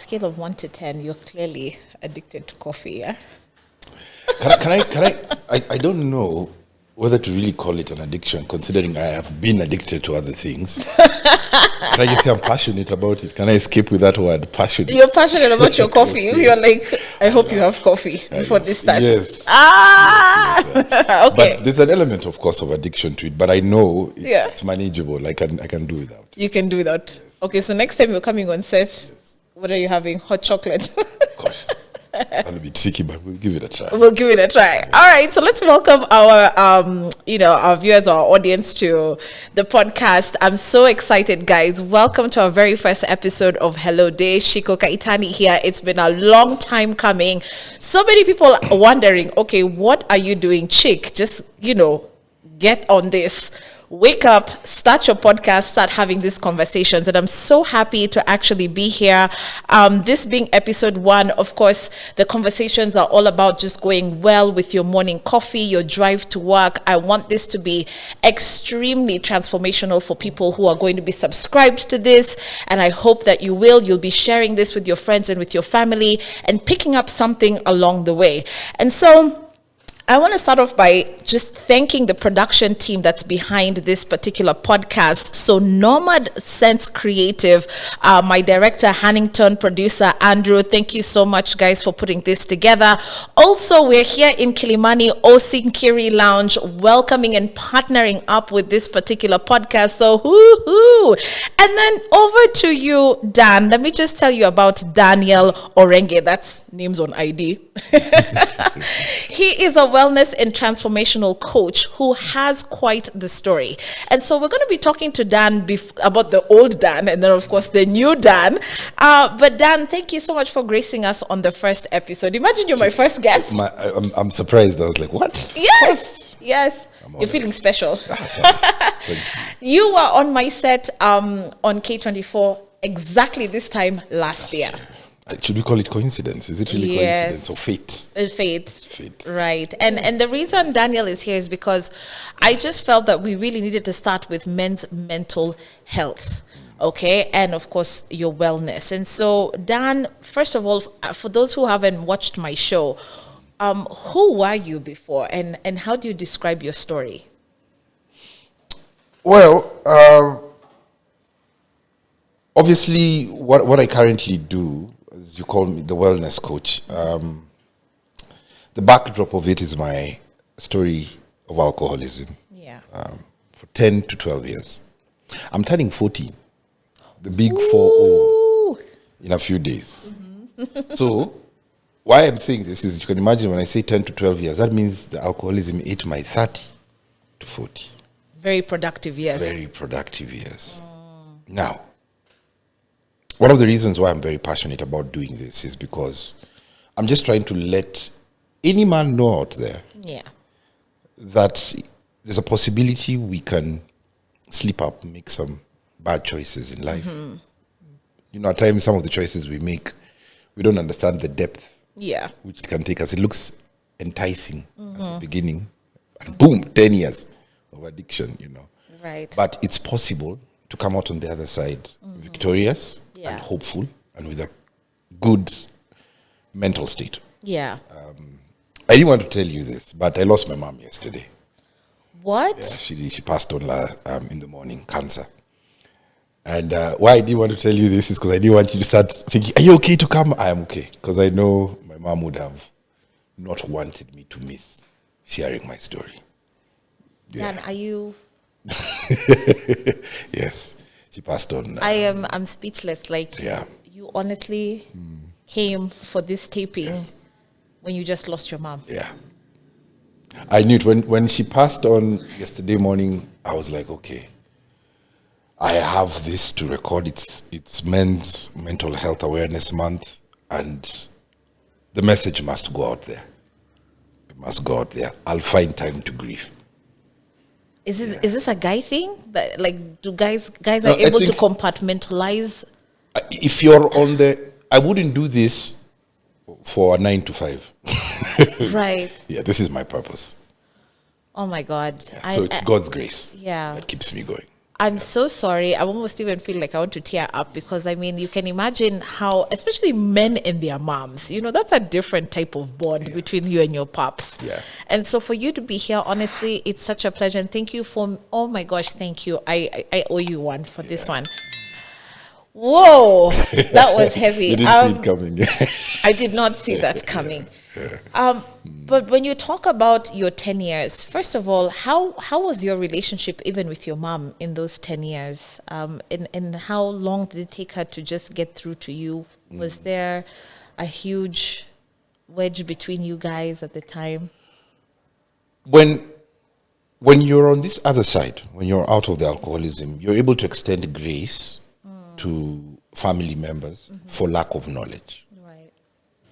scale of 1 to 10, you're clearly addicted to coffee, yeah? I don't know whether to really call it an addiction, considering I have been addicted to other things. Can I just say I'm passionate about it? Can I escape with that word, passionate? You're passionate about your coffee. You're like, I hope you have coffee before this starts. Yes. Okay. But there's an element, of course, of addiction to it. But I know it's manageable. I can do without. You can do that. Yes. Okay, so next time you're coming on set, what are you having? Hot chocolate? Of course. That'll be tricky, but we'll give it a try. We'll give it a try. All right, so let's welcome our, our viewers, our audience to the podcast. I'm so excited, guys. Welcome to our very first episode of Hello Day. Shiko Kaitani here. It's been a long time coming. So many people are wondering, okay, what are you doing, chick? Just, get on this. Wake up, start your podcast, start having these conversations. And I'm so happy to actually be here. This being episode 1, of course, the conversations are all about just going well with your morning coffee, your drive to work. I want this to be extremely transformational for people who are going to be subscribed to this. And I hope that you will. You'll be sharing this with your friends and with your family and picking up something along the way. And so I want to start off by just thanking the production team that's behind this particular podcast. So Nomad Sense Creative, my director Hannington, producer Andrew, thank you so much, guys, for putting this together. Also, we're here in Kilimani Osinkiri Lounge, welcoming and partnering up with this particular podcast. So hoo-hoo. And then over to you, Dan. Let me just tell you about Daniel Orenge. That's names on ID. He is a wellness and transformational coach who has quite the story. And so we're going to be talking to Dan about the old Dan and then, of course, the new Dan. But Dan, thank you so much for gracing us on the first episode. Imagine you're my first guest. I'm surprised. I was like, what? Yes. Yes. You're feeling special. You were on my set on K24 exactly this time last year. Should we call it coincidence? Is it really coincidence or fate? Fate. Right. And the reason Daniel is here is because I just felt that we really needed to start with men's mental health. Okay. And of course, your wellness. And so, Dan, first of all, for those who haven't watched my show, who were you before and how do you describe your story? Well, obviously, what I currently do, as you call me, the wellness coach, the backdrop of it is my story of alcoholism. Yeah. For 10 to 12 years. I'm turning 40, the big 4-0 in a few days. Mm-hmm. So, why I'm saying this is, you can imagine when I say 10 to 12 years, that means the alcoholism ate my 30 to 40. Very productive years. Very productive years. Now, one of the reasons why I'm very passionate about doing this is because I'm just trying to let any man know out there that there's a possibility we can slip up, make some bad choices in life. Mm-hmm. At times some of the choices we make, we don't understand the depth which it can take us. It looks enticing at the beginning, and boom, 10 years of addiction, Right. But it's possible to come out on the other side victorious and hopeful and with a good mental state. Yeah. I didn't want to tell you this, but I lost my mom yesterday. What? Yeah, she passed on in the morning, cancer. And why I didn't want to tell you this is because I didn't want you to start thinking, are you okay to come? I am okay. Because I know my mom would have not wanted me to miss sharing my story. Dan, are you... Yes. She passed on. I'm speechless. Like, you honestly came for this taping when you just lost your mom. Yeah. I knew it. When she passed on yesterday morning, I was like, okay, I have this to record. It's Men's Mental Health Awareness Month, and the message must go out there. It must go out there. I'll find time to grieve. Is this a guy thing? Like, do guys are able to compartmentalize? If you're on I wouldn't do this for a 9 to 5. Right. Yeah, this is my purpose. Oh my God. Yeah, so it's God's grace that keeps me going. I'm so sorry. I almost even feel like I want to tear up because I mean, you can imagine how, especially men and their moms, that's a different type of bond between you and your pops. Yeah. And so for you to be here, honestly, it's such a pleasure. And thank you for, oh my gosh, thank you. I owe you one for this one. Whoa, that was heavy. You didn't see it coming. I did not see that coming. But when you talk about your 10 years, first of all, how was your relationship even with your mom in those 10 years? And how long did it take her to just get through to you? Was there a huge wedge between you guys at the time? When you're on this other side, when you're out of the alcoholism, you're able to extend grace to family members for lack of knowledge. Right.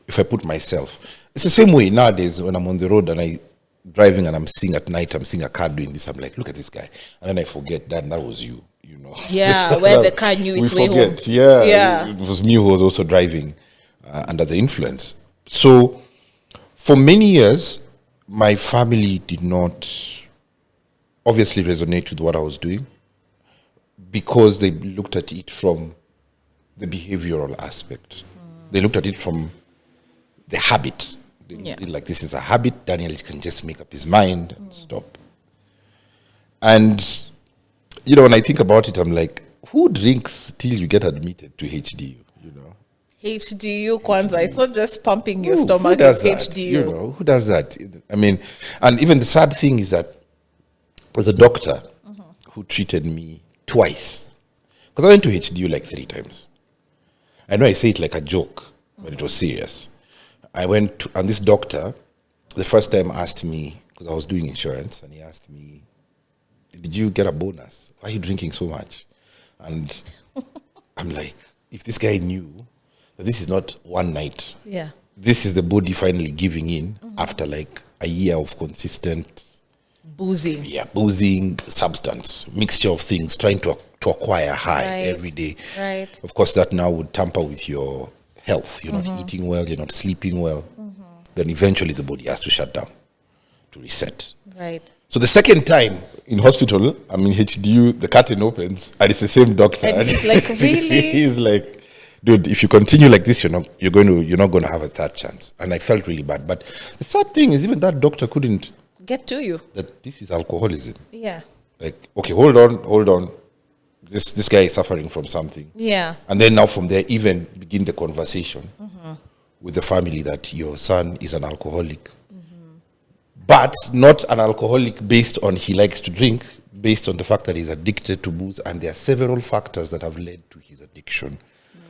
If I put myself, it's the same way nowadays when I'm on the road and I'm driving and I'm seeing at night, I'm seeing a car doing this, I'm like, look at this guy. And then I forget that was you, Yeah, where the car knew its way home. Yeah, it was me who was also driving under the influence. So for many years, my family did not obviously resonate with what I was doing, because they looked at it from the behavioral aspect. They looked at it from the habit. They looked at it like, this is a habit, Daniel can just make up his mind and stop. And, when I think about it, I'm like, who drinks till you get admitted to HDU, HDU, Kwanzaa, it's not just pumping your stomach, who does it's that? HDU. Who does that? I mean, and even the sad thing is that there's a doctor who treated me twice, because I went to HDU like 3 times. I know I say it like a joke, but it was serious. I went to, and this doctor, the first time asked me, because I was doing insurance, and he asked me, did you get a bonus? Why are you drinking so much? And I'm like, if this guy knew that this is not one night, this is the body finally giving in after like a year of consistent boozing. Yeah, boozing, substance, mixture of things, trying to acquire high every day. Right. Of course, that now would tamper with your health. You're not eating well, you're not sleeping well. Then eventually the body has to shut down to reset. Right. So the second time in hospital, I'm in HDU, the curtain opens, and it's the same doctor. And he's like, really? He's like, dude, if you continue like this, you're not going to have a third chance. And I felt really bad. But the sad thing is, even that doctor couldn't get to you. That this is alcoholism. Yeah. Like, okay, hold on. This guy is suffering from something. Yeah. And then now from there, even begin the conversation with the family that your son is an alcoholic. But not an alcoholic based on he likes to drink, based on the fact that he's addicted to booze. And there are several factors that have led to his addiction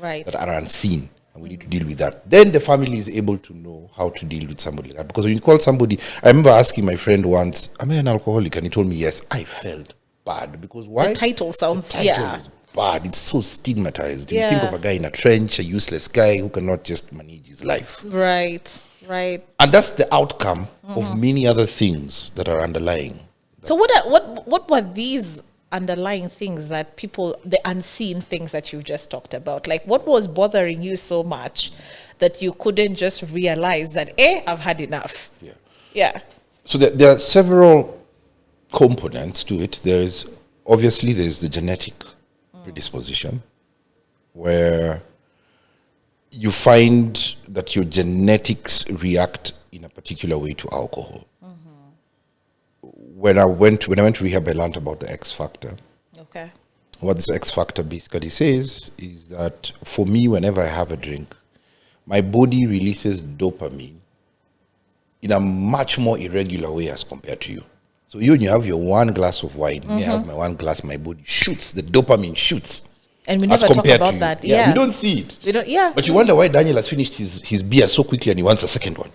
that are unseen. And we need to deal with that. Then the family is able to know how to deal with somebody like that. Because when you call somebody, I remember asking my friend once, am I an alcoholic? And he told me, yes. I felt bad. Because why? The title sounds, the title is bad. It's so stigmatized. You think of a guy in a trench, a useless guy who cannot just manage his life. Right. And that's the outcome of many other things that are underlying. So what were these underlying things that the unseen things that you just talked about? Like, what was bothering you so much that you couldn't just realize that, I've had enough? Yeah. So there are several components to it. There's the genetic predisposition, where you find that your genetics react in a particular way to alcohol. When I went to rehab, I learned about the X factor. Okay. What this X factor basically says is that for me, whenever I have a drink, my body releases dopamine in a much more irregular way as compared to you. So when you have your one glass of wine, me, I have my one glass, my body shoots, the dopamine shoots. And we never talk about that. Yeah, we don't see it. We don't. But you wonder why Daniel has finished his beer so quickly and he wants a second one.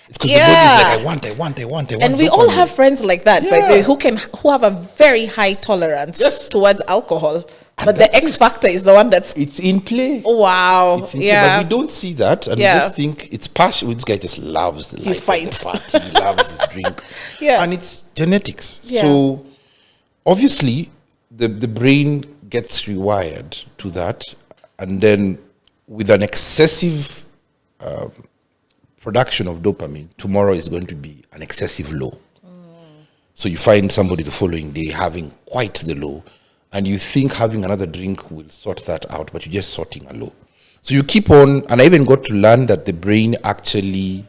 It's because the body is like, I want. And we all have friends like that, by the way, who have a very high tolerance towards alcohol. And but the X factor is the one it's in play. Oh, wow. It's in play, but we don't see that, and we just think it's passion. This guy just loves the life of the party. He loves his drink. And it's genetics. So obviously the brain gets rewired to that, and then with an excessive production of dopamine, tomorrow is going to be an excessive low. So you find somebody the following day having quite the low, and you think having another drink will sort that out, but you're just sorting a low. So you keep on, and I even got to learn that the brain actually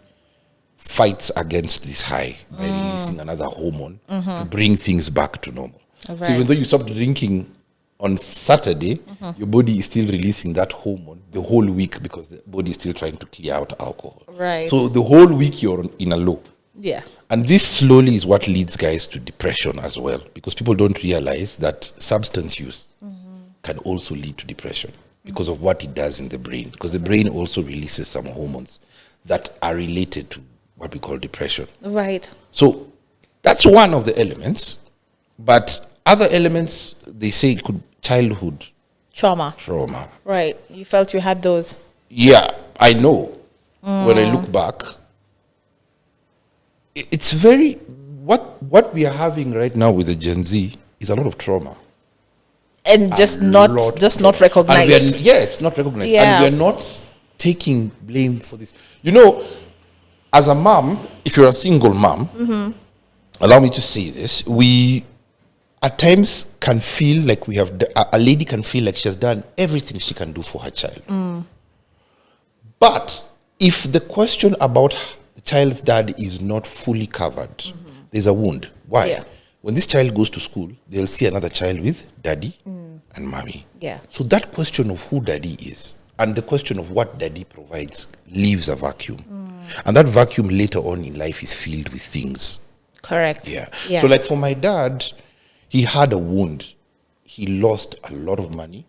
fights against this high by releasing another hormone to bring things back to normal. Right. So even though you stop drinking on Saturday, your body is still releasing that hormone the whole week because the body is still trying to clear out alcohol. Right. So the whole week you're in a low. Yeah. And this slowly is what leads guys to depression as well, because people don't realize that substance use can also lead to depression because of what it does in the brain, because the brain also releases some hormones that are related to what we call depression. Right. So that's one of the elements. But other elements, they say it could childhood trauma. Right. You felt you had those. Yeah, I know. When I look back, it's very what we are having right now with the Gen Z is a lot of trauma. And just not recognized. Yes, not recognized. Yeah. And we are not taking blame for this. You know, as a mom, if you're a single mom, allow me to say this, we at times can feel like we have, a lady can feel like she has done everything she can do for her child. But if the question about the child's dad is not fully covered, there's a wound. Why? Yeah. When this child goes to school, they'll see another child with daddy and mommy. Yeah. So that question of who daddy is and the question of what daddy provides leaves a vacuum. And that vacuum later on in life is filled with things. Correct. Yeah. Yeah. So like for my dad, he had a wound. He lost a lot of money.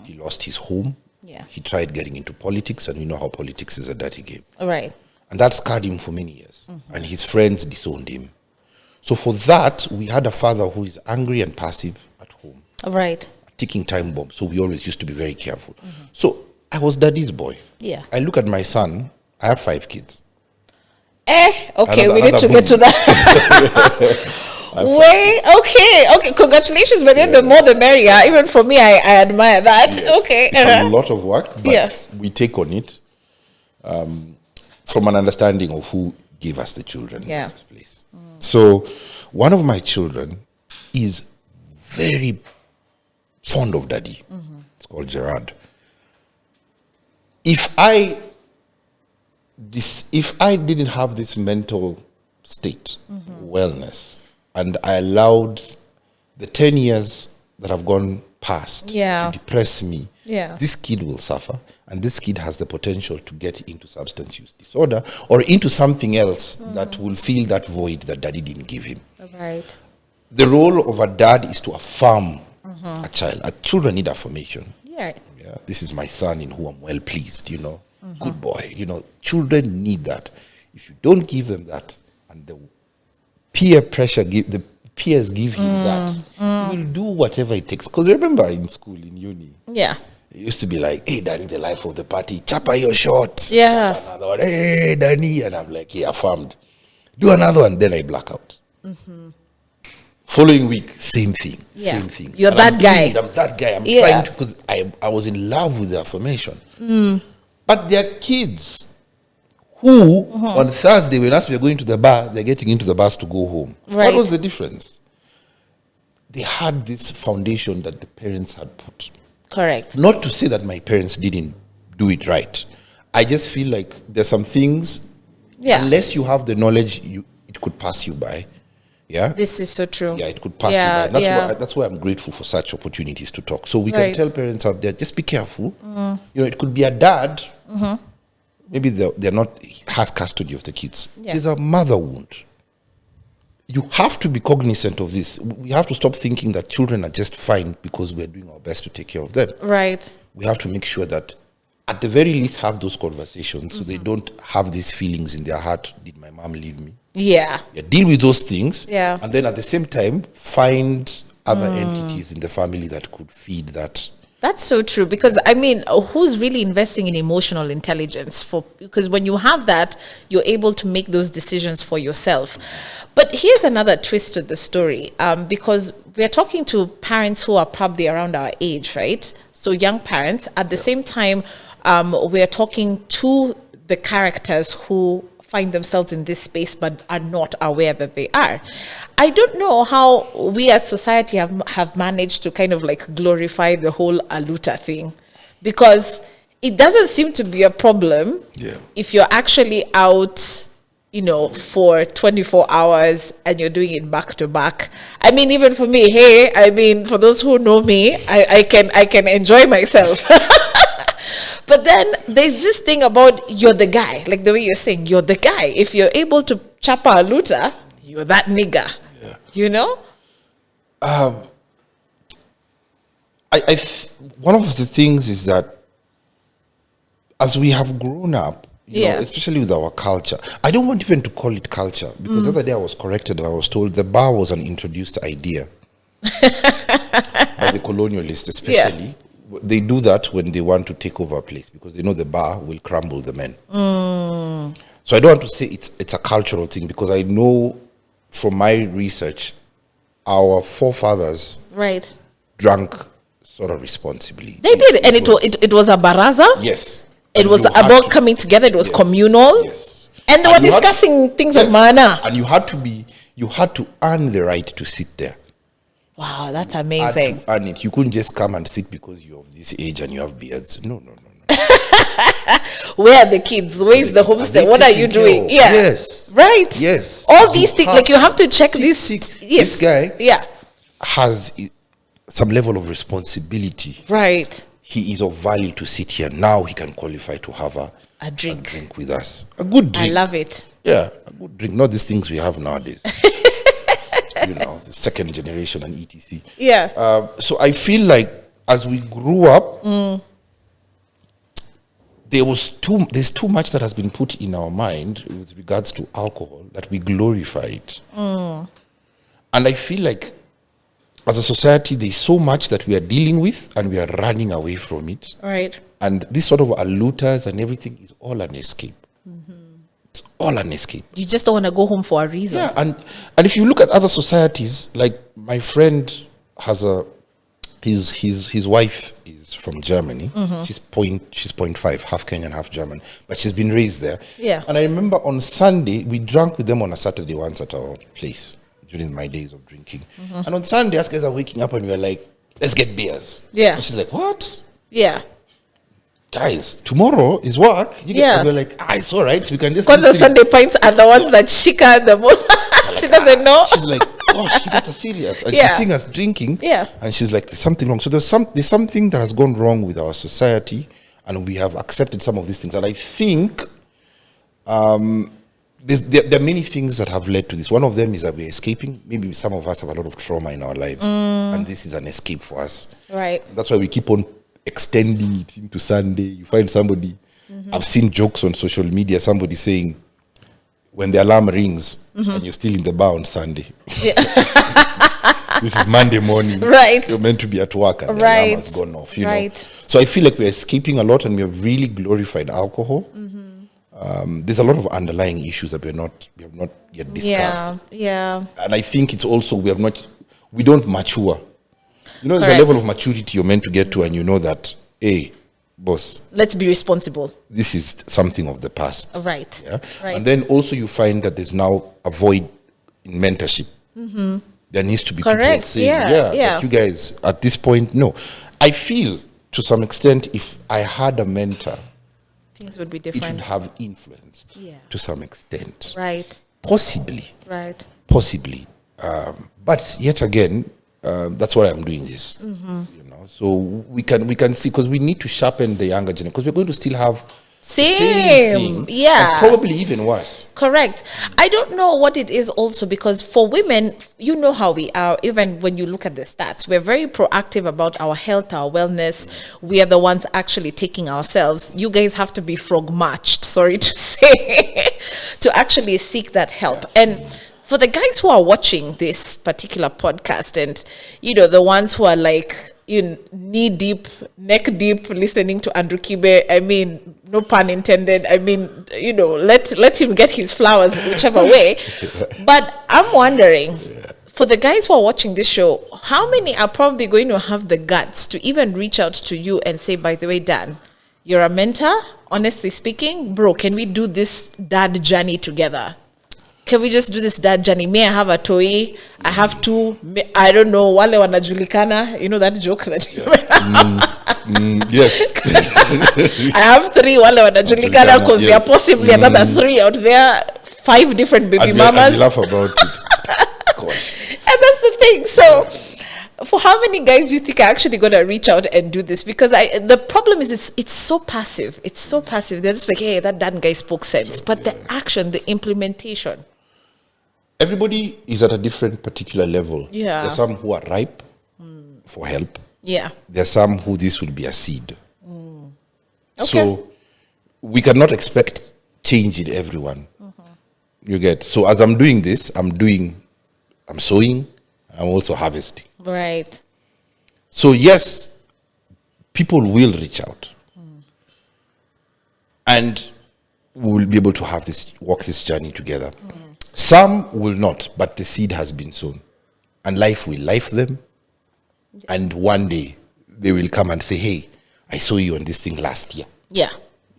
He lost his home. Yeah. He tried getting into politics, and you know how politics is a dirty game. Right. And that scarred him for many years. And his friends disowned him. So for that, we had a father who is angry and passive at home. Right. A ticking time bomb. So we always used to be very careful. So I was daddy's boy. Yeah. I look at my son. I have 5 kids. Okay, we need to get to that. Okay. Congratulations, but then the more the merrier. Even for me, I admire that. Yes. Okay. It's a lot of work, but we take on it from an understanding of who gave us the children in the first place. So one of my children is very fond of daddy. It's called Gerard. If I didn't have this mental state, wellness, and I allowed the 10 years that have gone past to depress me, this kid will suffer, and this kid has the potential to get into substance use disorder or into something else that will fill that void that daddy didn't give him. Right. The role of a dad is to affirm a child. Children need affirmation. Yeah. This is my son in whom I'm well pleased, good boy. Children need that. If you don't give them that, and the peer pressure, the peers give you that, you will do whatever it takes. Because remember in school, in uni, it used to be like, hey, Danny, the life of the party, chapa your shot. Yeah. Chapa another one, hey, Danny. And I'm like, affirmed. Do another one, then I black out. Following week, same thing. You're that guy. I'm that guy. I'm trying to, because I was in love with the affirmation. But there are kids who, on Thursday, when us we are going to the bar, they're getting into the bus to go home. Right. What was the difference? They had this foundation that the parents had put. Correct. Not to say that my parents didn't do it right. I just feel like there's some things, unless you have the knowledge, it could pass you by. Yeah, this is so true. Yeah, it could pass you by. And that's why I'm grateful for such opportunities to talk. So we can tell parents out there, just be careful. It could be a dad. Maybe they're not has custody of the kids. There's a mother wound. You have to be cognizant of this. We have to stop thinking that children are just fine because we're doing our best to take care of them. Right. We have to make sure that at the very least have those conversations so they don't have these feelings in their heart. Did my mom leave me? Yeah. Deal with those things. Yeah. And then at the same time, find other entities in the family that could feed that. That's so true, because who's really investing in emotional intelligence? Because when you have that, you're able to make those decisions for yourself. But here's another twist to the story, because we're talking to parents who are probably around our age, right? So young parents. At the same time, we're talking to the characters who find themselves in this space but are not aware that they are. I don't know how we as society have managed to kind of like glorify the whole aluta thing, because it doesn't seem to be a problem if you're actually out, you know, for 24 hours and you're doing it back to back. I mean, even for me, for those who know me, I can enjoy myself. But then there's this thing about you're the guy, like the way you're saying, you're the guy. If you're able to chapa a luta, you're that nigga. Yeah. You know? One of the things is that as we have grown up, you know, especially with our culture, I don't want even to call it culture, because the other day I was corrected and I was told the bar was an introduced idea by the colonialists, especially. Yeah. They do that when they want to take over a place, because they know the bar will crumble the men. So I don't want to say it's a cultural thing, because I know from my research, our forefathers drank sort of responsibly. They did, and it was a baraza. Yes. It was about coming together. It was communal. Yes. And they were discussing things of mana. And you had to earn the right to sit there. Wow, that's amazing. To earn it. You couldn't just come and sit because you're of this age and you have beards. No. Where are the kids? Where is the homestead? What are you doing? Yeah. Yes. Right. Yes. All these things, like you have to check this. This guy has some level of responsibility. Right. He is of value to sit here. Now he can qualify to have a drink with us. A good drink. I love it. Yeah, a good drink. Not these things we have nowadays. You know, the second generation and etc. Yeah. So I feel like as we grew up, there's too much that has been put in our mind with regards to alcohol that we glorify it. And I feel like as a society, there's so much that we are dealing with and we are running away from it. Right. And this sort of alutas and everything is all an escape. It's all an escape. You just don't want to go home for a reason. Yeah, and if you look at other societies, like my friend has his wife is from Germany. She's 0.5, half Kenyan, half German, but she's been raised there. Yeah. And I remember on Sunday, we drank with them on a Saturday once at our place during my days of drinking. And on Sunday, us guys are waking up and we're like, let's get beers. Yeah. And she's like, what? Yeah. Guys, tomorrow is work. And we're like, it's all right. So we can just. Because the Sunday pints are the ones that shika the most. She doesn't know. She's like, gosh, you guys are serious. And she's seeing us drinking. Yeah. And she's like, there's something wrong. So there's something that has gone wrong with our society, and we have accepted some of these things. And I think there are many things that have led to this. One of them is that we're escaping. Maybe some of us have a lot of trauma in our lives, and this is an escape for us. Right. That's why we keep on extending it into Sunday. You find somebody, I've seen jokes on social media, somebody saying, when the alarm rings and you're still in the bar on Sunday. Yeah. This is Monday morning. Right. You're meant to be at work and the alarm has gone off. You know? So I feel like we're escaping a lot and we have really glorified alcohol. There's a lot of underlying issues that we have not yet discussed. Yeah. And I think it's also we don't mature. You know, there's a level of maturity you're meant to get to, and you know that, hey, boss, let's be responsible. This is something of the past. Right. Yeah. Right. And then also you find that there's now a void in mentorship. There needs to be people saying, but you guys at this point, no. I feel to some extent if I had a mentor, things would be different. It would have influenced to some extent. Right. Possibly. Right. Possibly. But yet again, that's why I'm doing this. You know, so we can see, because we need to sharpen the younger generation, because we're going to still have same thing, and probably even worse. Correct. I don't know what it is also, because for women, you know how we are. Even when you look at the stats, we're very proactive about our health, our wellness. We are the ones actually taking ourselves. You guys have to be frog marched, sorry to say, to actually seek that help. And for the guys who are watching this particular podcast, and you know, the ones who are like knee deep, neck deep, listening to Andrew Kibe, I mean, no pun intended. I mean, you know, let him get his flowers whichever way. But I'm wondering, for the guys who are watching this show, how many are probably going to have the guts to even reach out to you and say, by the way, Dan, you're a mentor. Honestly speaking, bro, can we do this dad journey together? Can we just do this dad journey? Me, I have a toy. I have two. I don't know. Wale wanajulikana. You know that joke that you yes. I have three. Wale wanajulikana because there are possibly another three out there. 5 different baby mamas. I laugh about it. Gosh. And that's the thing. So, for how many guys do you think are actually going to reach out and do this? Because the problem is it's so passive. It's so passive. They're just like, hey, that damn guy spoke sense. But the action, the implementation. Everybody is at a different particular level. Yeah. There's some who are ripe for help. Yeah. There's some who this will be a seed. Okay. So we cannot expect change in everyone. You get. So as I'm doing this, I'm sowing, I'm also harvesting. Right. So yes, people will reach out. And we will be able to walk this journey together. Some will not, but the seed has been sown. And life will life them. And one day they will come and say, hey, I saw you on this thing last year. Yeah.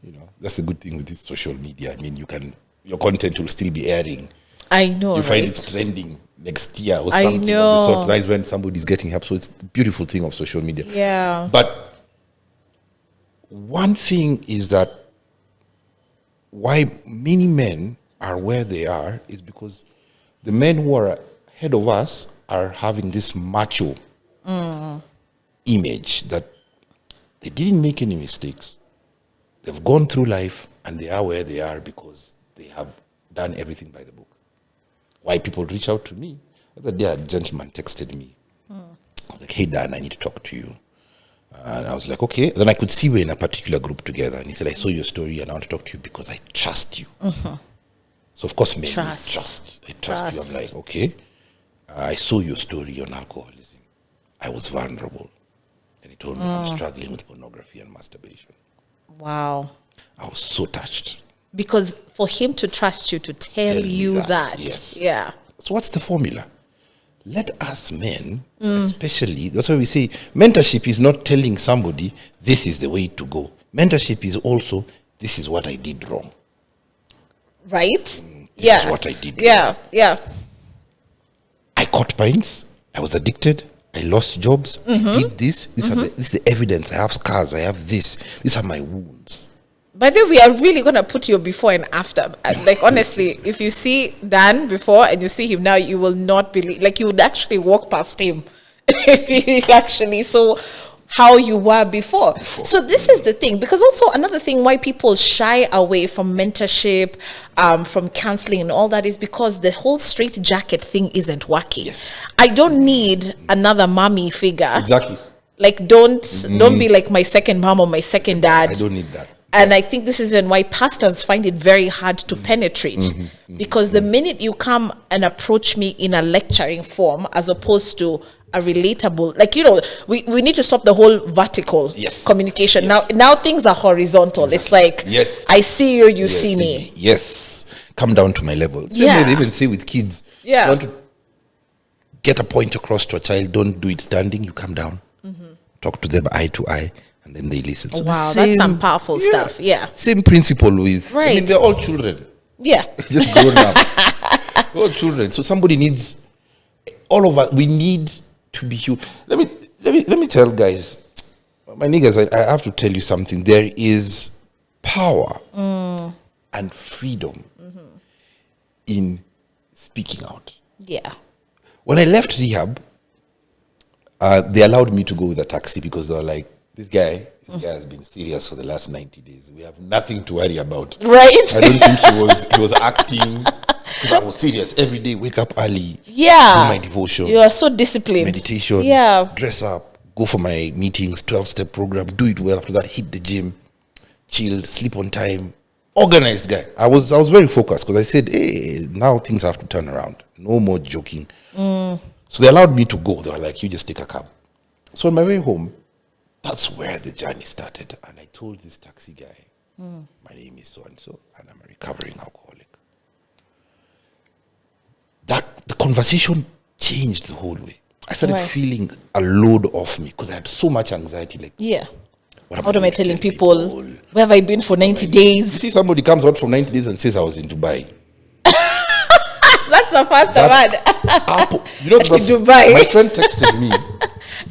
You know, that's the good thing with this social media. I mean, your content will still be airing. I know. You find it's trending next year or something of the sort. That's when somebody's getting help. So it's a beautiful thing of social media. Yeah. But one thing is that why many men are where they are is because the men who are ahead of us are having this macho image that they didn't make any mistakes. They've gone through life and they are where they are because they have done everything by the book. Why people reach out to me? The other day a gentleman texted me. I was like, hey Dan, I need to talk to you. And I was like, okay. Then I could see we're in a particular group together. And he said, I saw your story and I want to talk to you because I trust you. So of course, men trust. I trust you. I'm like, okay. I saw your story on alcoholism. I was vulnerable. And he told me I'm struggling with pornography and masturbation. Wow. I was so touched. Because for him to trust you, to tell you that. Yes. Yeah. So what's the formula? Let us men, especially, that's why we say mentorship is not telling somebody this is the way to go. Mentorship is also, this is what I did wrong. Right? This is what I did wrong. Yeah. I caught pains. I was addicted. I lost jobs. I did this. This is the evidence. I have scars. I have this. These are my wounds. By the way, we are really going to put your before and after. Like, honestly, if you see Dan before and you see him now, you will not believe. Like, you would actually walk past him. If you actually saw how you were before. So this is the thing. Because also another thing why people shy away from mentorship, from counseling and all that is because the whole straight jacket thing isn't working. Yes. I don't need another mommy figure. Exactly. Like, don't be like my second mom or my second dad. I don't need that. And I think this is why pastors find it very hard to penetrate. Because the minute you come and approach me in a lecturing form as opposed to a relatable, like, you know, we need to stop the whole vertical communication. Yes. Now things are horizontal. Exactly. It's like, I see you, you see me. Yes. Come down to my level. Same way they even say with kids. Yeah. You want to get a point across to a child, don't do it standing, you come down. Talk to them eye to eye. And then they listen. So wow, that's some powerful stuff. Yeah. Same principle with, right. I mean, they're all children. Yeah. Just grown up. They're all children. So somebody needs, all of us, we need to be human. Let me tell guys, my niggas, I have to tell you something. There is power and freedom in speaking out. Yeah. When I left rehab, they allowed me to go with a taxi because they were like, this guy has been serious for the last 90 days. We have nothing to worry about. Right. I don't think he was acting. Because I was serious. Every day, wake up early. Yeah. Do my devotion. You are so disciplined. Meditation. Yeah. Dress up. Go for my meetings. 12-step program. Do it well. After that, hit the gym. Chill. Sleep on time. Organized guy. I was very focused because I said, hey, now things have to turn around. No more joking. So they allowed me to go. They were like, you just take a cab. So on my way home, that's where the journey started. And I told this taxi guy, my name is so-and-so, and I'm a recovering alcoholic. The conversation changed the whole way. I started feeling a load off me because I had so much anxiety. Like, yeah. what am I telling people? Where have I been for 90 days? You see somebody comes out for 90 days and says, I was in Dubai. That's the first one. You know, Dubai. My friend texted me.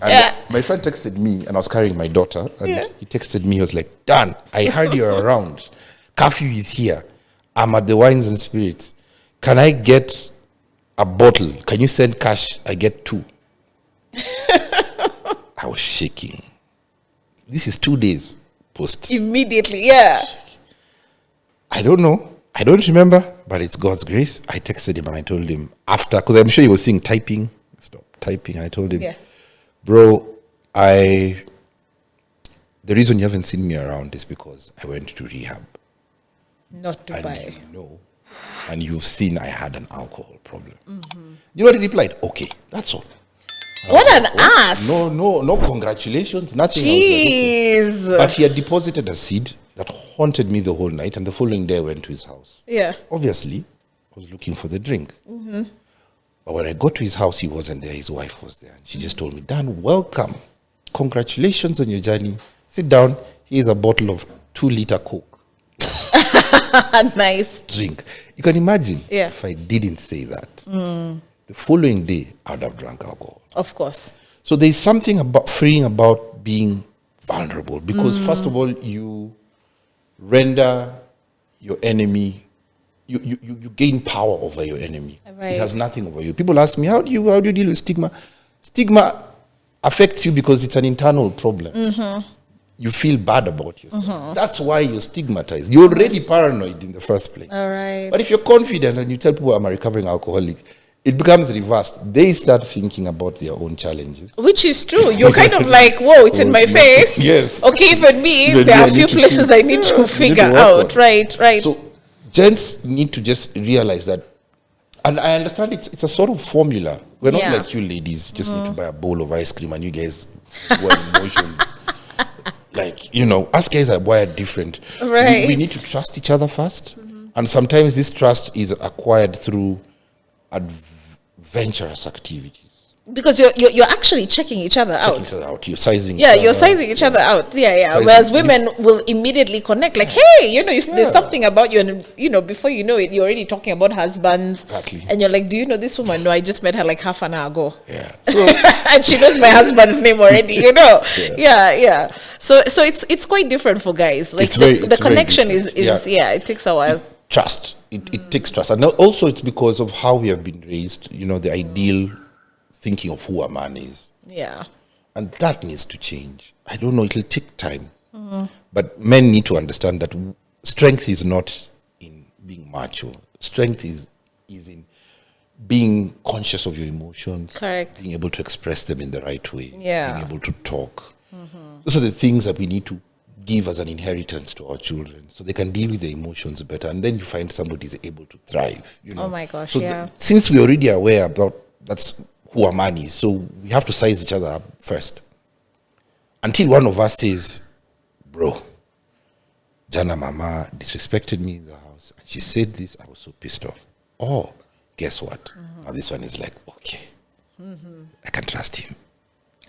And my friend texted me, and I was carrying my daughter. And he texted me, he was like, Dan, I heard you're around. Curfew is here. I'm at the Wines and Spirits. Can I get a bottle? Can you send cash? I get 2. I was shaking. This is 2 days post. Immediately, yeah. I don't know. I don't remember, but it's God's grace. I texted him and I told him after, because I'm sure he was seeing typing. Stop typing. I told him, bro, the reason you haven't seen me around is because I went to rehab. Not Dubai. And you know, and you've seen I had an alcohol problem. You know what he replied? Okay, that's all. What an ass. No congratulations, nothing. Jeez. But he had deposited a seed that haunted me the whole night, and the following day I went to his house. Yeah. Obviously, I was looking for the drink. But when I got to his house, he wasn't there. His wife was there. And she just told me, Dan, welcome. Congratulations on your journey. Sit down. Here's a bottle of 2-liter Coke. Nice. Drink. You can imagine if I didn't say that. The following day, I would have drunk alcohol. Of course. So there's something about freeing about being vulnerable. Because first of all, you render your enemy, you gain power over your enemy. Right. It has nothing over you. People ask me, how do you deal with stigma? Stigma affects you because it's an internal problem. You feel bad about yourself. That's why you're stigmatized. You're already paranoid in the first place. All right. But if you're confident and you tell people I'm a recovering alcoholic, it becomes reversed. They start thinking about their own challenges. Which is true. You're kind of like, whoa, it's in my face. Yes. Okay, even me, there are a few places I need to figure out. Right. So gents need to just realize that, and I understand it's a sort of formula. We're not like you ladies just need to buy a bowl of ice cream and you guys were emotions. Like, you know, us guys are wired different. Right. We need to trust each other first. And sometimes this trust is acquired through adventurous activities. Because you're actually checking each other out. Checking each other out. You're sizing Yeah, you're sizing each other out. Yeah. Whereas women will immediately connect, like, hey, you know, there's something about you, and you know, before you know it, you're already talking about husbands. Exactly. And you're like, do you know this woman? No, I just met her like half an hour ago. Yeah. So, and she knows my husband's name already, you know. Yeah. So it's quite different for guys. Like the connection is it takes a while. Trust. It takes trust. And also it's because of how we have been raised, you know, the ideal thinking of who a man is. Yeah. And that needs to change. I don't know, it'll take time. But men need to understand that strength is not in being macho. Strength is in being conscious of your emotions. Correct. Being able to express them in the right way. Yeah. Being able to talk. Those are the things that we need to give as an inheritance to our children so they can deal with their emotions better. And then you find somebody is able to thrive. You know? Oh my gosh, so since we're already aware about that's who a man is, so we have to size each other up first. Until one of us says, bro, Jana Mama disrespected me in the house. And she said this, I was so pissed off. Oh, guess what? Now this one is like, okay, I can trust him.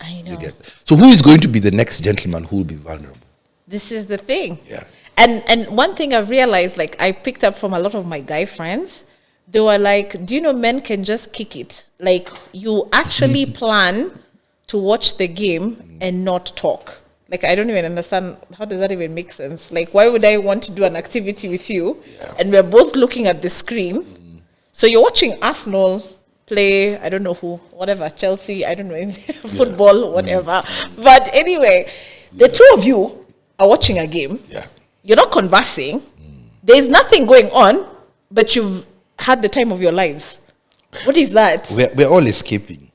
I know. So who is going to be the next gentleman who will be vulnerable? This is the thing. Yeah. And one thing I've realized, like I picked up from a lot of my guy friends, they were like, do you know men can just kick it? Like you actually plan to watch the game and not talk. Like I don't even understand, how does that even make sense? Like why would I want to do an activity with you and we're both looking at the screen? So you're watching Arsenal play, I don't know who, whatever, Chelsea, I don't know, football, whatever. But anyway, the two of you are watching a game. Yeah. You're not conversing. There's nothing going on, but you've had the time of your lives. What is that? We're all escaping.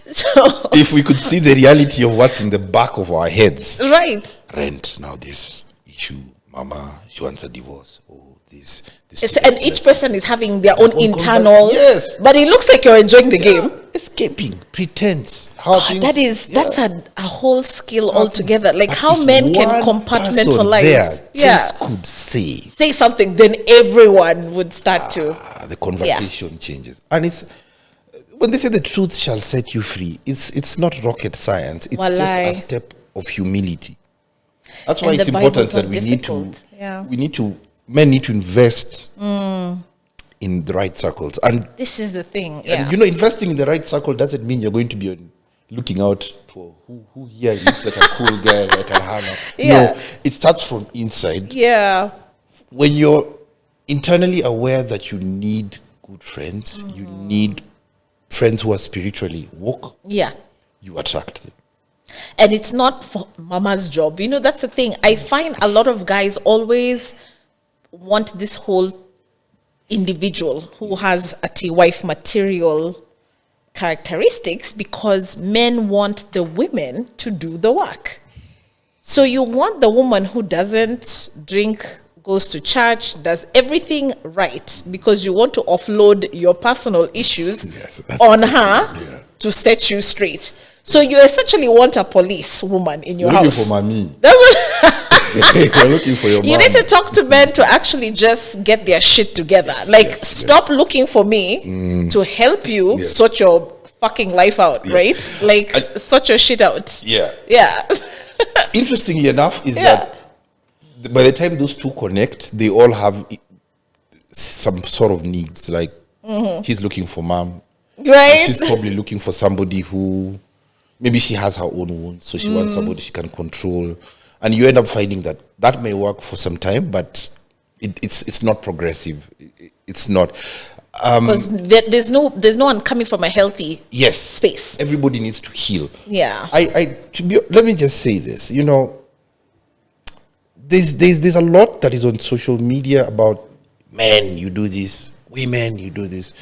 So if we could see the reality of what's in the back of our heads. Right. Rent, now this issue, Mama, she wants a divorce. Oh, this and each person is having their own internal. Yes. But it looks like you're enjoying the game. Escaping, pretense. That's a whole skill altogether. Like how men can compartmentalize. There just could say something, then everyone would start to. The conversation changes. And it's when they say the truth shall set you free, it's not rocket science. It's just a step of humility. That's why And it's the important Bible's that not we difficult. Yeah. men need to invest in the right circles. And This is the thing. and Yeah. you know, investing in the right circle doesn't mean you're going to be looking out for who here looks like a cool guy that I can hang out. Yeah. No, it starts from inside. Yeah. When you're internally aware that you need good friends, you need friends who are spiritually woke, Yeah. you attract them. And it's not for mama's job. You know, that's the thing. I find a lot of guys always want this whole individual who has a T-wife material characteristics because men want the women to do the work. So you want the woman who doesn't drink, goes to church, does everything right because you want to offload your personal issues on her to set you straight. So you essentially want a police woman in your house. Looking for mommy. That's what You're looking for your mom. you need to talk to men to actually just get their shit together. Stop looking for me to help you sort your fucking life out, right? Sort your shit out. Yeah. Yeah. Interestingly enough, is that by the time those two connect, they all have some sort of needs. Like he's looking for mom, right? She's probably looking for somebody who maybe she has her own wounds, so she wants somebody she can control. And you end up finding that may work for some time, but it's not progressive. It's not. Because there's no one coming from a healthy space. Everybody needs to heal. Yeah. Let me just say this. You know, there's a lot that is on social media about men, you do this, women, you do this.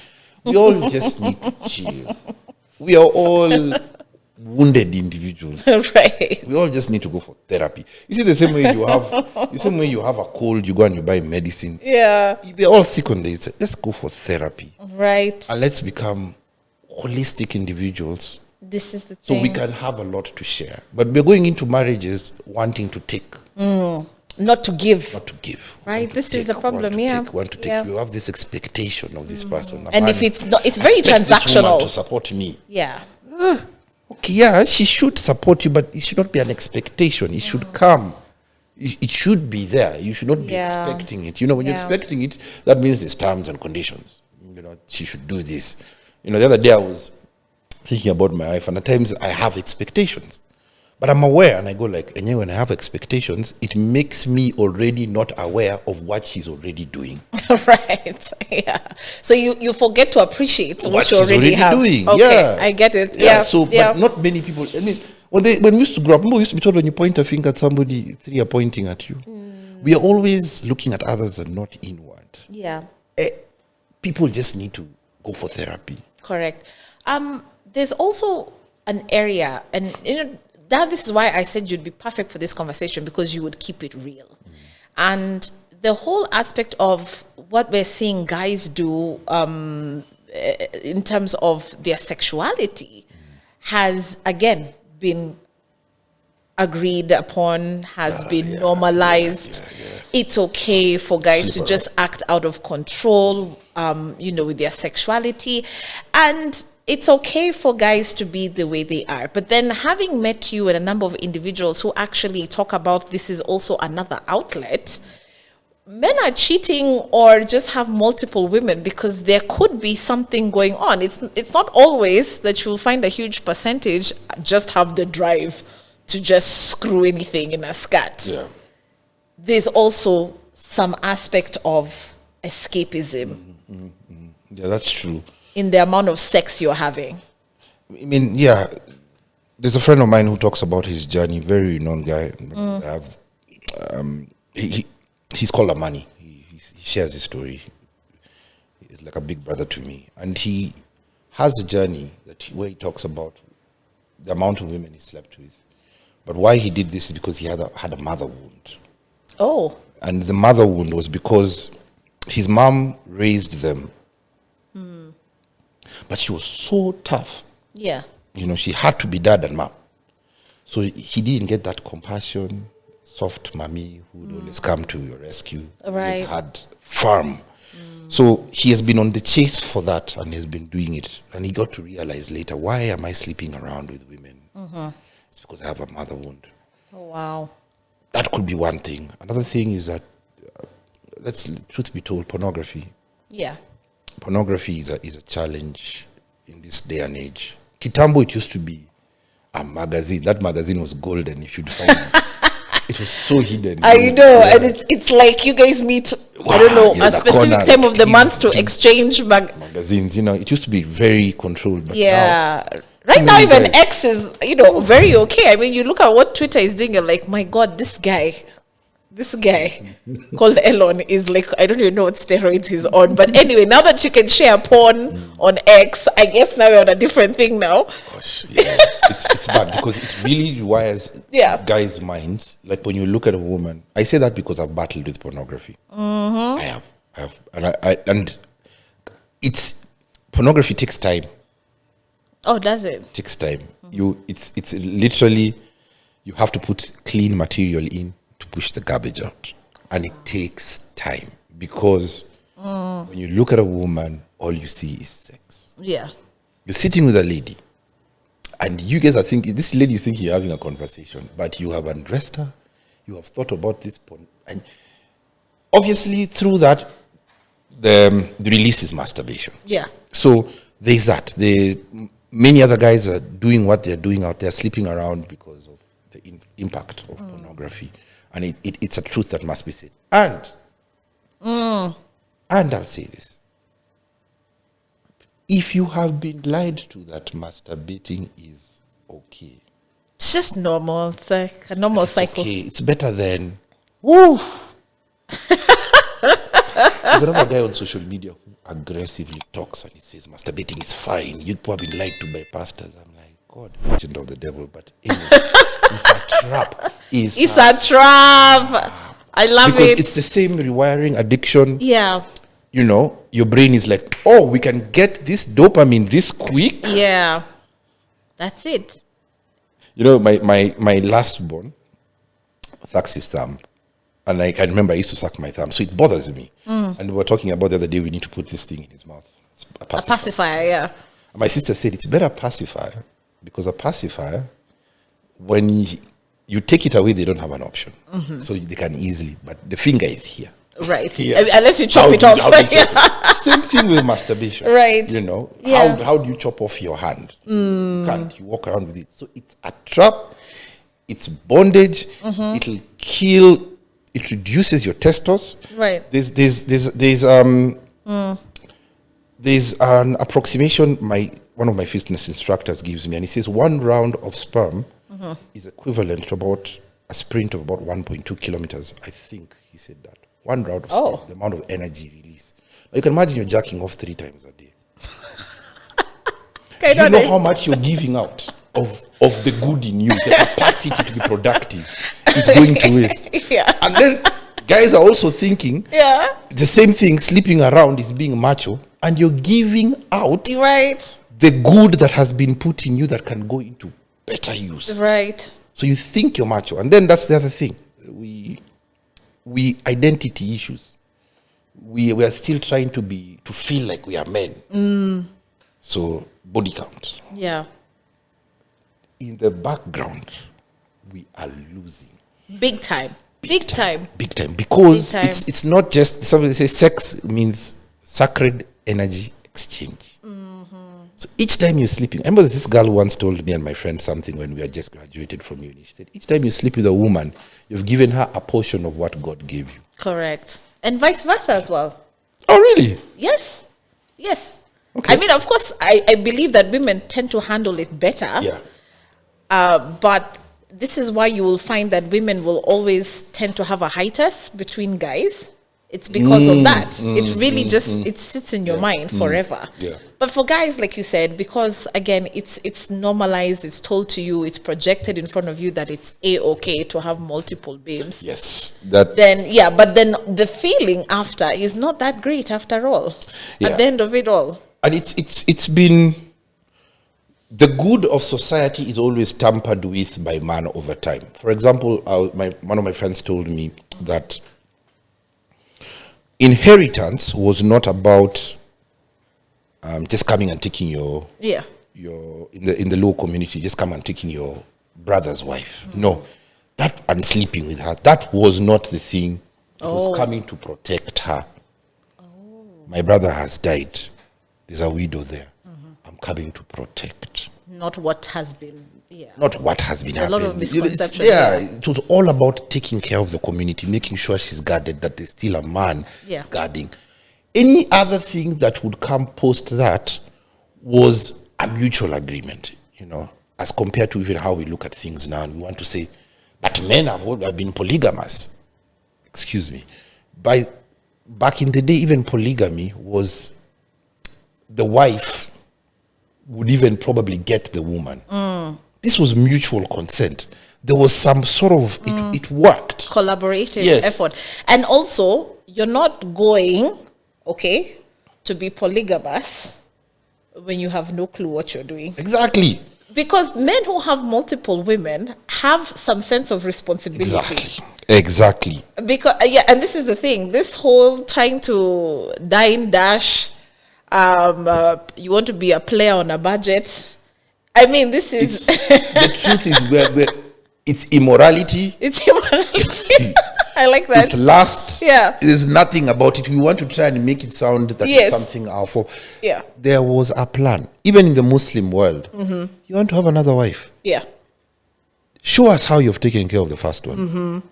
We all just need to chill. We are all wounded individuals. Right. We all just need to go for therapy. You see, the same way you have a cold, you go and you buy medicine. Yeah. We're all sick on this. Let's go for therapy. Right. And let's become holistic individuals. This is the thing. So we can have a lot to share. But we're going into marriages wanting to take. Not to give. Not to give. Right. This is the problem. Want to take. You have this expectation of this person. And if it's not, it's very transactional. To support me. Yeah. Okay, yeah, she should support you, but it should not be an expectation. It should come. It should be there. You should not be expecting it. You know, when you're expecting it, that means there's terms and conditions. You know, she should do this. You know, the other day I was thinking about my wife, and at times I have expectations. But I'm aware, and I go like, and when I have expectations, it makes me already not aware of what she's already doing. Right. Yeah. So you forget to appreciate what you she's already have. Doing. Okay, yeah. I get it. Yeah. So, but not many people. I mean, when we used to grow up, we used to be told when you point a finger at somebody, three are pointing at you. We are always looking at others and not inward. Yeah. People just need to go for therapy. Correct. There's also an area, and you know, this is why I said you'd be perfect for this conversation, because you would keep it real. And the whole aspect of what we're seeing guys do in terms of their sexuality has, again, been agreed upon, has been normalized. It's okay for guys to just act out of control, with their sexuality. And it's okay for guys to be the way they are. But then, having met you and a number of individuals who actually talk about this is also another outlet, men are cheating or just have multiple women because there could be something going on. It's not always that you'll find a huge percentage just have the drive to just screw anything in a scat. Yeah. There's also some aspect of escapism. Yeah, that's true. In the amount of sex you're having. I mean, yeah. There's a friend of mine who talks about his journey, very renowned guy. He's called Amani. He shares his story. He's like a big brother to me. And he has a journey where he talks about the amount of women he slept with. But why he did this is because he had a mother wound. Oh. And the mother wound was because his mom raised them. But she was so tough. Yeah. You know, she had to be dad and mom. So he didn't get that compassion, soft mommy who would always come to your rescue. Right. Always had firm. So he has been on the chase for that and has been doing it. And he got to realize later, why am I sleeping around with women? It's because I have a mother wound. Oh, wow. that could be one thing. Another thing is that, truth be told, pornography. Yeah. Pornography is a challenge in this day and age. Kitambo, it used to be a magazine. That magazine was golden if you'd find it. It was so hidden. I know, and it's like you guys meet, I don't know, a specific time of the month to exchange magazines. You know, it used to be very controlled. But yeah. Right now, even X is, very okay. I mean, you look at what Twitter is doing, you're like, my God, this guy called Elon is like, I don't even know what steroids he's on. But anyway, now that you can share porn on X, I guess now we're on a different thing now. Gosh, yeah. it's bad because it really rewires guys' minds. Like when you look at a woman, I say that because I've battled with pornography. I have, and it's pornography takes time. Oh, does it? It takes time. It's literally, you have to put clean material in to push the garbage out, and it takes time because when you look at a woman, all you see is sex. Yeah, you're sitting with a lady, and you guys are thinking, this lady is thinking you're having a conversation, but you have undressed her, you have thought about this porn, and obviously through that, the release is masturbation. Yeah. So there's that. Many other guys are doing what they're doing out there, sleeping around because of the impact of pornography. And it's a truth that must be said. And I'll say this. If you have been lied to that masturbating is okay. It's just normal. It's like a normal cycle. Okay, it's better than... Woo! There's another guy on social media who aggressively talks and he says masturbating is fine. You people have been lied to by pastors. I'm like, God, agent of the devil. But anyway, it's a trap. It's a trap. I love it. Because it's the same rewiring addiction. Yeah. You know, your brain is like, oh, we can get this dopamine this quick. Yeah. That's it. You know, my last born sucks his thumb. And I remember I used to suck my thumb. So it bothers me. And we were talking about the other day, we need to put this thing in his mouth. It's a pacifier, yeah. And my sister said, it's better a pacifier. Because a pacifier, when you take it away, they don't have an option. So they can easily, but the finger is here. Right. Yeah. Unless you chop it off. Same thing with masturbation. Right. You know, Yeah. how do you chop off your hand? You can't. You walk around with it. So it's a trap. It's bondage. It'll kill. It reduces your testos. Right. There's an approximation one of my fitness instructors gives me, and he says 1 round of sperm is equivalent to about a sprint of about 1.2 kilometers. I think he said that. 1 round of sperm, the amount of energy released. Now you can imagine you're jacking off 3 times a day. You know how much you're giving out of the good in you, the capacity to be productive is going to waste. Yeah. And then guys are also thinking the same thing, sleeping around is being macho, and you're giving out the good that has been put in you that can go into better use. Right. So you think you're macho. And then that's the other thing. We identity issues. We are still trying to feel like we are men. So body count. Yeah. In the background, we are losing. Big time. Big time. Because it's not just, somebody says sex means sacred energy exchange. So each time you're sleeping, I remember this girl once told me and my friend something when we had just graduated from uni. She said, each time you sleep with a woman, you've given her a portion of what God gave you. Correct. And vice versa as well. Oh, really? Yes. Okay. I mean, of course, I believe that women tend to handle it better. Yeah. But this is why you will find that women will always tend to have a hiatus between guys. It's because of that. It really it sits in your mind forever. Yeah. But for guys, like you said, because again, it's normalized, it's told to you, it's projected in front of you that it's A-okay to have multiple babes. Yes. But then the feeling after is not that great after all. At the end of it all. And it's been, the good of society is always tampered with by man over time. For example, one of my friends told me that inheritance was not about just coming and taking your in the low community, just come and taking your brother's wife. No, that and sleeping with her, that was not the thing. It was coming to protect her. My brother has died. There's a widow there. I'm coming to protect. Not what has been. Not what has been happening. A lot of misconceptions. It was all about taking care of the community, making sure she's guarded, that there's still a man guarding. Any other thing that would come post that was a mutual agreement, as compared to even how we look at things now. And we want to say, but men have been polygamous. Excuse me. Back in the day, even polygamy was the wife would even probably get the woman. This was mutual consent. There was some sort of, it worked. Collaborative effort. And also, you're not going, to be polygamous when you have no clue what you're doing. Exactly. Because men who have multiple women have some sense of responsibility. Exactly. Because, and this is the thing. This whole trying to dine dash, you want to be a player on a budget. I mean, this is... the truth is, it's immorality. It's immorality. I like that. It's lust. Yeah. There's nothing about it. We want to try and make it sound that it's something awful. Yeah. There was a plan. Even in the Muslim world, you want to have another wife. Yeah. Show us how you've taken care of the first one.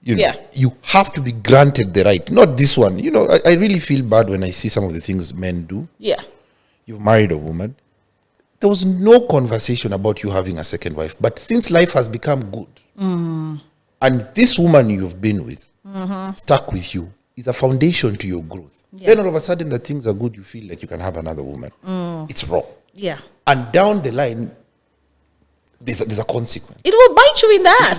You have to be granted the right. Not this one. I really feel bad when I see some of the things men do. Yeah. You've married a woman. There was no conversation about you having a second wife. But since life has become good, and this woman you've been with, stuck with you, is a foundation to your growth. Then all of a sudden that things are good, you feel like you can have another woman. It's wrong. Yeah. And down the line, there's a consequence. It will bite you in the ass.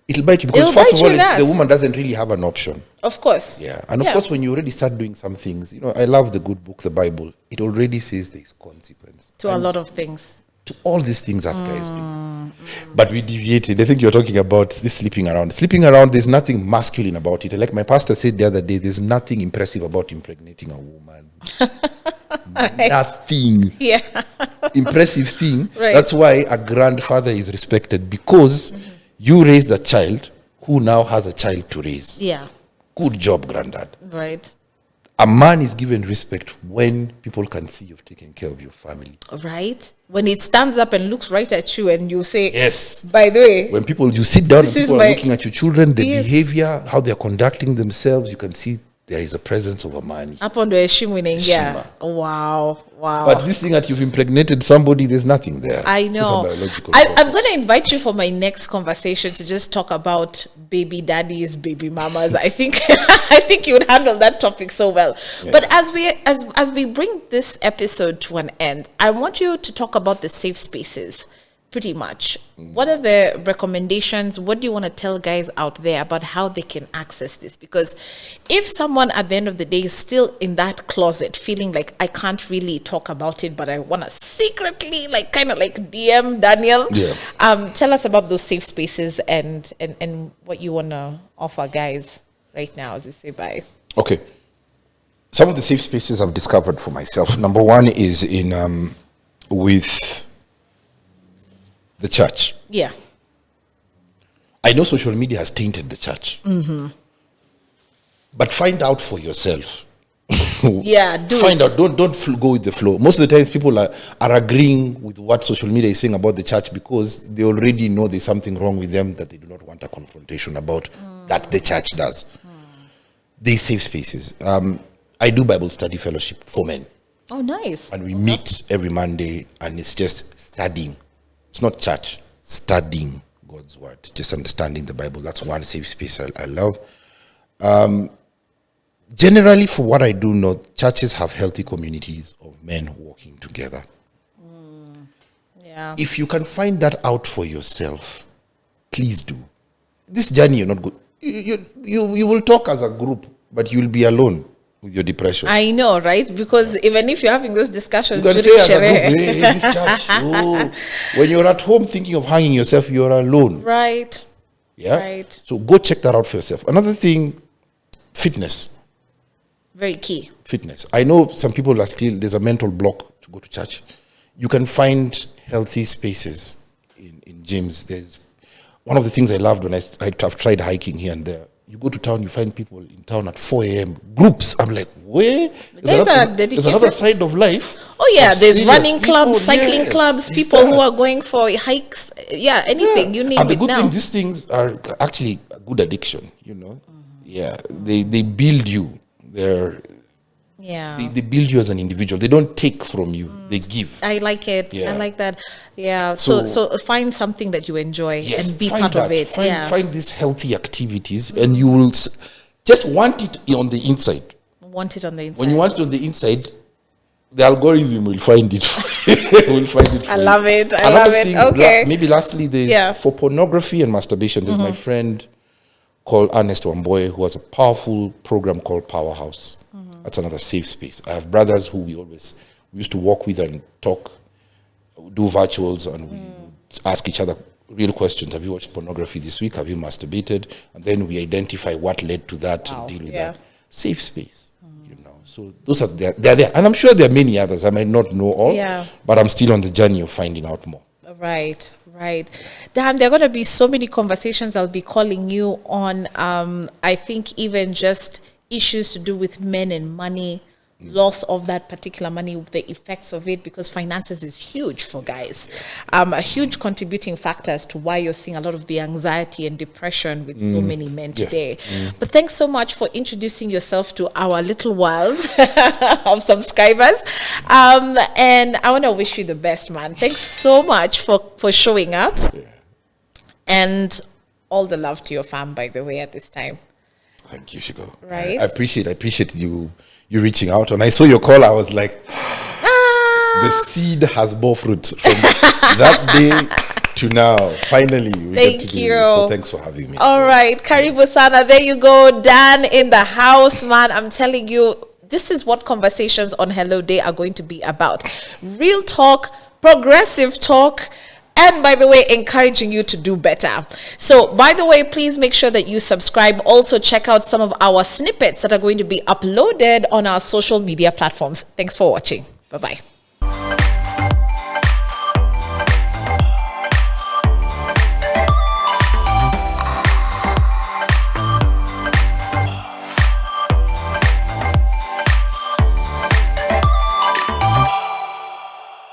It'll bite you because first of all, the woman doesn't really have an option. Of course. Yeah. And of course, when you already start doing some things, I love the good book, the Bible. It already says there's consequence. To a lot of things. To all these things as guys do. But we deviated. I think you're talking about this sleeping around. Sleeping around, there's nothing masculine about it. Like my pastor said the other day, there's nothing impressive about impregnating a woman. Nothing. Yeah. Impressive thing. Right. That's why a grandfather is respected, because you raised a child who now has a child to raise. Yeah. Good job, granddad. Right. A man is given respect when people can see you've taken care of your family. Right. When it stands up and looks right at you and you say, yes. By the way, when you sit down and people are looking at your children, the behavior, how they're conducting themselves, you can see there is a presence of a man. Up on the Heshima. Wow. But this thing that you've impregnated somebody, there's nothing there. I know. I'm going to invite you for my next conversation to just talk about baby daddies, baby mamas. I think you would handle that topic so well. Yeah. But as we bring this episode to an end, I want you to talk about the safe spaces. Pretty much. What are the recommendations? What do you want to tell guys out there about how they can access this? Because if someone at the end of the day is still in that closet feeling like I can't really talk about it, but I want to secretly kind of DM Daniel, tell us about those safe spaces and what you want to offer guys right now as they say bye. Okay. Some of the safe spaces I've discovered for myself. Number one is in with the church. Yeah. I know social media has tainted the church. But find out for yourself. Find out. Don't go with the flow. Most of the times people are agreeing with what social media is saying about the church because they already know there's something wrong with them that they do not want a confrontation about that the church does. They safe spaces. I do Bible study fellowship for men. Oh, nice. And we meet every Monday and it's just studying. It's not church, studying God's word, just understanding the Bible. That's one safe space I love. Generally, for what I do know, churches have healthy communities of men working together. Yeah. If you can find that out for yourself, please do. This journey, you're not good. You will talk as a group, but you'll be alone with your depression. I know, right? Because even if you're having those discussions, you can say as a group, hey, this church. When you're at home thinking of hanging yourself, you're alone. Right. Yeah. Right. So go check that out for yourself. Another thing, fitness. Very key. Fitness. I know some people there's a mental block to go to church. You can find healthy spaces in gyms. There's one of the things I loved when I've tried hiking here and there, you go to town, you find people in town at 4 a.m. Groups. I'm like, where? There's another side of life. Oh yeah, there's running clubs, cycling clubs, people who are going for hikes. Yeah, anything you name it. And the good now. thing, these things are actually a good addiction. You know, yeah, they build you. They build you as an individual. They don't take from you. They give. I like it. Yeah. I like that. Yeah. So find something that you enjoy and be part of it. Find these healthy activities, and you will just want it on the inside. Want it on the inside. When you want it on the inside, the algorithm will find it. I love it. I love it. Okay. Maybe lastly, there's for pornography and masturbation. There's my friend called Ernest Wamboye, who has a powerful program called Powerhouse. That's another safe space. I have brothers who we used to walk with and talk, do virtuals, and we ask each other real questions. Have you watched pornography this week? Have you masturbated? And then we identify what led to that and deal with that. Safe space, you know. So those are they're there, and I'm sure there are many others. I might not know all, but I'm still on the journey of finding out more. Right. Dan, there are going to be so many conversations I'll be calling you on. I think even just issues to do with men and money, loss of that particular money, the effects of it, because finances is huge for guys. A huge contributing factor as to why you're seeing a lot of the anxiety and depression with so many men today. But thanks so much for introducing yourself to our little world of subscribers. And I want to wish you the best, man. Thanks so much for showing up. And all the love to your fam, by the way, at this time. Thank you, Shiko. Right. I appreciate you reaching out. And I saw your call, I was like, the seed has bore fruit from that day to now. Finally, we get to do this. So thanks for having me. All right. Karibu sana. There you go. Dan in the house, man. I'm telling you, this is what conversations on Hello Day are going to be about. Real talk, progressive talk, and by the way, encouraging you to do better. So by the way, please make sure that you subscribe. Also check out some of our snippets that are going to be uploaded on our social media platforms. Thanks for watching. Bye-bye.